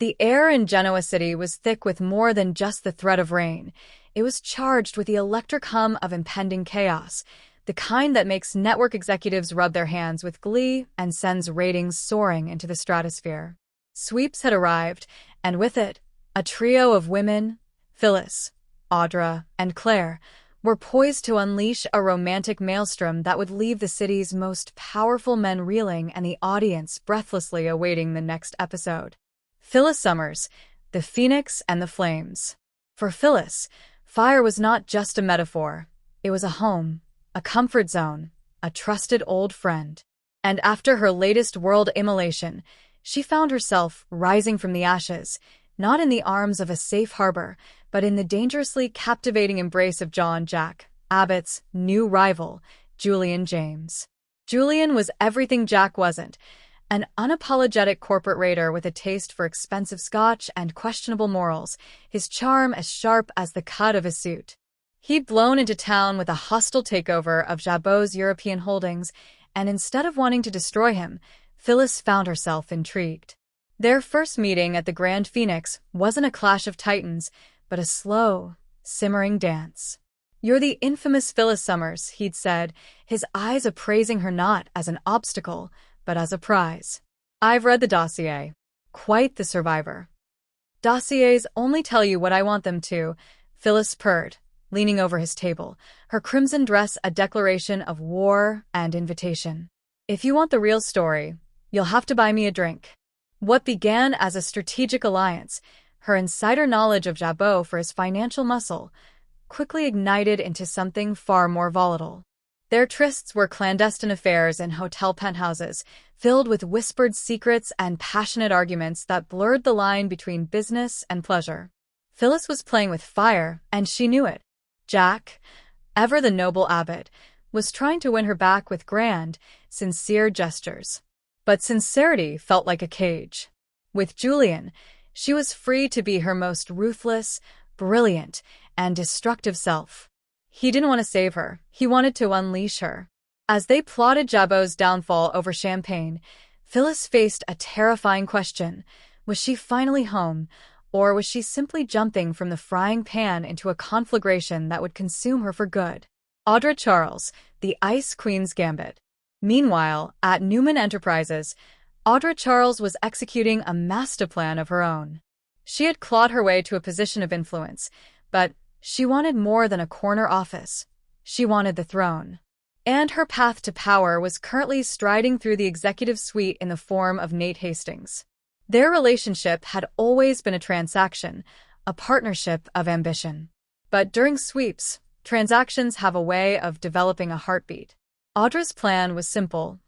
The air in Genoa City was thick with more than just the threat of rain. It was charged with the electric hum of impending chaos, the kind that makes network executives rub their hands with glee and sends ratings soaring into the stratosphere. Sweeps had arrived, and with it, a trio of women, Phyllis, Audra, and Claire, were poised to unleash a romantic maelstrom that would leave the city's most powerful men reeling and the audience breathlessly awaiting the next episode. Phyllis Summers, the Phoenix and the Flames. For Phyllis, fire was not just a metaphor. It was a home, a comfort zone, a trusted old friend. And after her latest world immolation, she found herself rising from the ashes, not in the arms of a safe harbor, but in the dangerously captivating embrace of John Jack, Abbott's new rival, Julian James. Julian was everything Jack wasn't, an unapologetic corporate raider with a taste for expensive scotch and questionable morals, his charm as sharp as the cut of his suit. He'd blown into town with a hostile takeover of Jabot's European holdings, and instead of wanting to destroy him, Phyllis found herself intrigued. Their first meeting at the Grand Phoenix wasn't a clash of titans, but a slow, simmering dance. "You're the infamous Phyllis Summers," he'd said, his eyes appraising her not as an obstacle, but as a prize. "I've read the dossier. Quite the survivor." "Dossiers only tell you what I want them to," Phyllis purred, leaning over his table, her crimson dress a declaration of war and invitation. "If you want the real story, you'll have to buy me a drink." What began as a strategic alliance, her insider knowledge of Jabot for his financial muscle, quickly ignited into something far more volatile. Their trysts were clandestine affairs in hotel penthouses, filled with whispered secrets and passionate arguments that blurred the line between business and pleasure. Phyllis was playing with fire, and she knew it. Jack, ever the noble Abbott, was trying to win her back with grand, sincere gestures. But sincerity felt like a cage. With Julian, she was free to be her most ruthless, brilliant, and destructive self. He didn't want to save her, he wanted to unleash her. As they plotted Jabot's downfall over champagne, Phyllis faced a terrifying question. Was she finally home, or was she simply jumping from the frying pan into a conflagration that would consume her for good? Audra Charles, the Ice Queen's Gambit. Meanwhile, at Newman Enterprises, Audra Charles was executing a master plan of her own. She had clawed her way to a position of influence, but she wanted more than a corner office. She wanted the throne. And her path to power was currently striding through the executive suite in the form of Nate Hastings. Their relationship had always been a transaction, a partnership of ambition. But during sweeps, transactions have a way of developing a heartbeat. Audra's plan was simple.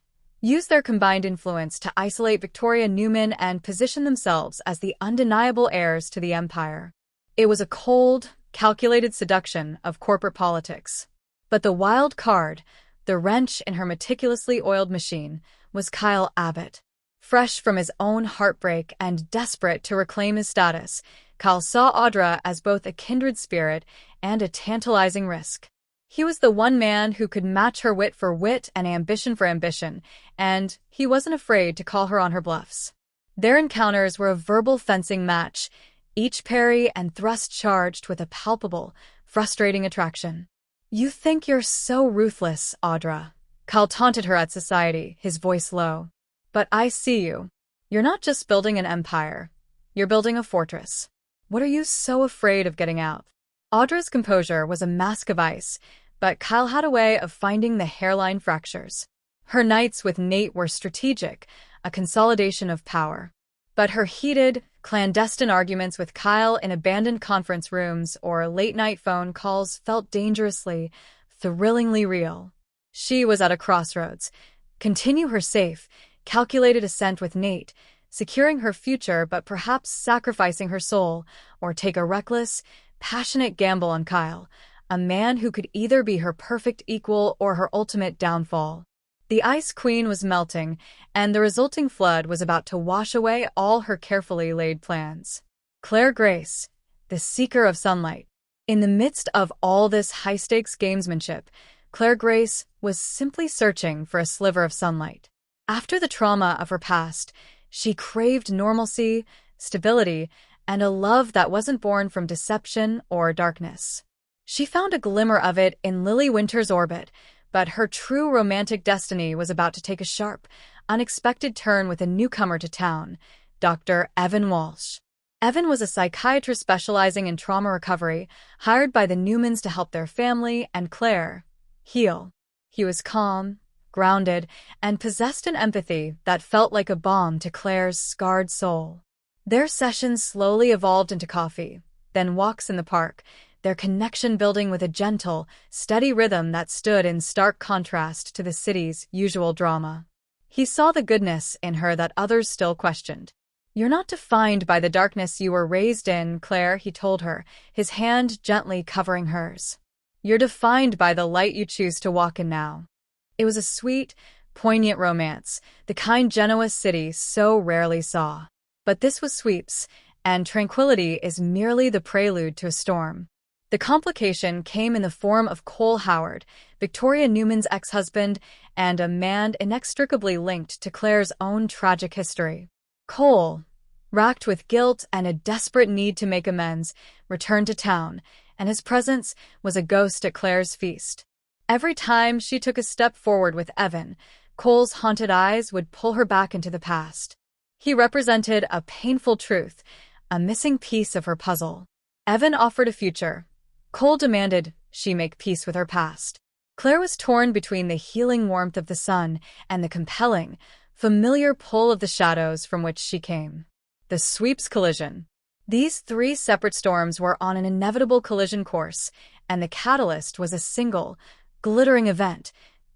Use their combined influence to isolate Victoria Newman and position themselves as the undeniable heirs to the empire. It was a cold, calculated seduction of corporate politics. But the wild card, the wrench in her meticulously oiled machine, was Kyle Abbott. Fresh from his own heartbreak and desperate to reclaim his status, Kyle saw Audra as both a kindred spirit and a tantalizing risk. He was the one man who could match her wit for wit and ambition for ambition, and he wasn't afraid to call her on her bluffs. Their encounters were a verbal fencing match, each parry and thrust charged with a palpable, frustrating attraction. "You think you're so ruthless, Audra," Kyle taunted her at society, his voice low. "But I see you. You're not just building an empire. You're building a fortress. What are you so afraid of getting out?" Audra's composure was a mask of ice, but Kyle had a way of finding the hairline fractures. Her nights with Nate were strategic, a consolidation of power. But her heated, clandestine arguments with Kyle in abandoned conference rooms or late-night phone calls felt dangerously, thrillingly real. She was at a crossroads. Continue her safe, calculated ascent with Nate, securing her future but perhaps sacrificing her soul, or take a reckless, passionate gamble on Kyle, a man who could either be her perfect equal or her ultimate downfall. The Ice Queen was melting, and the resulting flood was about to wash away all her carefully laid plans. Claire Grace, the seeker of sunlight. In the midst of all this high-stakes gamesmanship, Claire Grace was simply searching for a sliver of sunlight. After the trauma of her past, she craved normalcy, stability, and a love that wasn't born from deception or darkness. She found a glimmer of it in Lily Winter's orbit, but her true romantic destiny was about to take a sharp, unexpected turn with a newcomer to town, Dr. Evan Walsh. Evan was a psychiatrist specializing in trauma recovery, hired by the Newmans to help their family and Claire heal. He was calm, grounded, and possessed an empathy that felt like a balm to Claire's scarred soul. Their sessions slowly evolved into coffee, then walks in the park, their connection building with a gentle, steady rhythm that stood in stark contrast to the city's usual drama. He saw the goodness in her that others still questioned. "You're not defined by the darkness you were raised in, Claire," he told her, his hand gently covering hers. "You're defined by the light you choose to walk in now." It was a sweet, poignant romance, the kind Genoa's city so rarely saw. But this was sweeps, and tranquility is merely the prelude to a storm. The complication came in the form of Cole Howard, Victoria Newman's ex-husband, and a man inextricably linked to Claire's own tragic history. Cole, racked with guilt and a desperate need to make amends, returned to town, and his presence was a ghost at Claire's feast. Every time she took a step forward with Evan, Cole's haunted eyes would pull her back into the past. He represented a painful truth, a missing piece of her puzzle. Evan offered a future. Cole demanded she make peace with her past. Claire was torn between the healing warmth of the sun and the compelling, familiar pull of the shadows from which she came. The sweeps collision. These three separate storms were on an inevitable collision course, and the catalyst was a single, glittering event,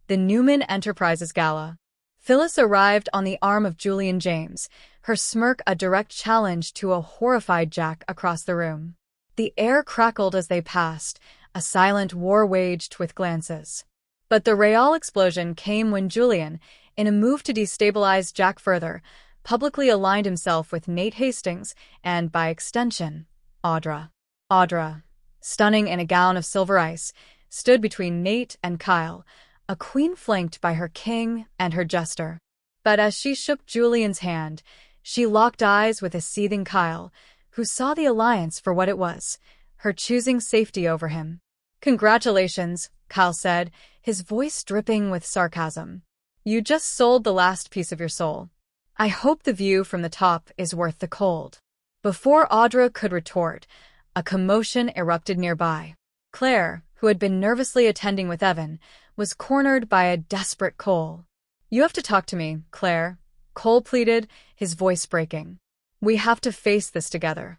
the Newman Enterprises Gala. Phyllis arrived on the arm of Julian James, her smirk a direct challenge to a horrified Jack across the room. The air crackled as they passed, a silent war waged with glances. But the real explosion came when Julian, in a move to destabilize Jack further, publicly aligned himself with Nate Hastings and, by extension, Audra. Audra, stunning in a gown of silver ice, stood between Nate and Kyle, a queen flanked by her king and her jester. But as she shook Julian's hand, she locked eyes with a seething Kyle, who saw the alliance for what it was, her choosing safety over him. "Congratulations," Kyle said, his voice dripping with sarcasm. "You just sold the last piece of your soul. I hope the view from the top is worth the cold." Before Audra could retort, a commotion erupted nearby. Claire, who had been nervously attending with Evan, was cornered by a desperate Cole. "You have to talk to me, Claire," Cole pleaded, his voice breaking. "We have to face this together."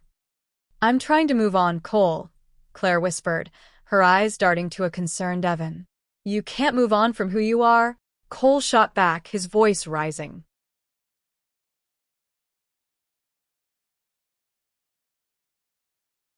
"I'm trying to move on, Cole," Claire whispered, her eyes darting to a concerned Evan. "You can't move on from who you are," Cole shot back, his voice rising.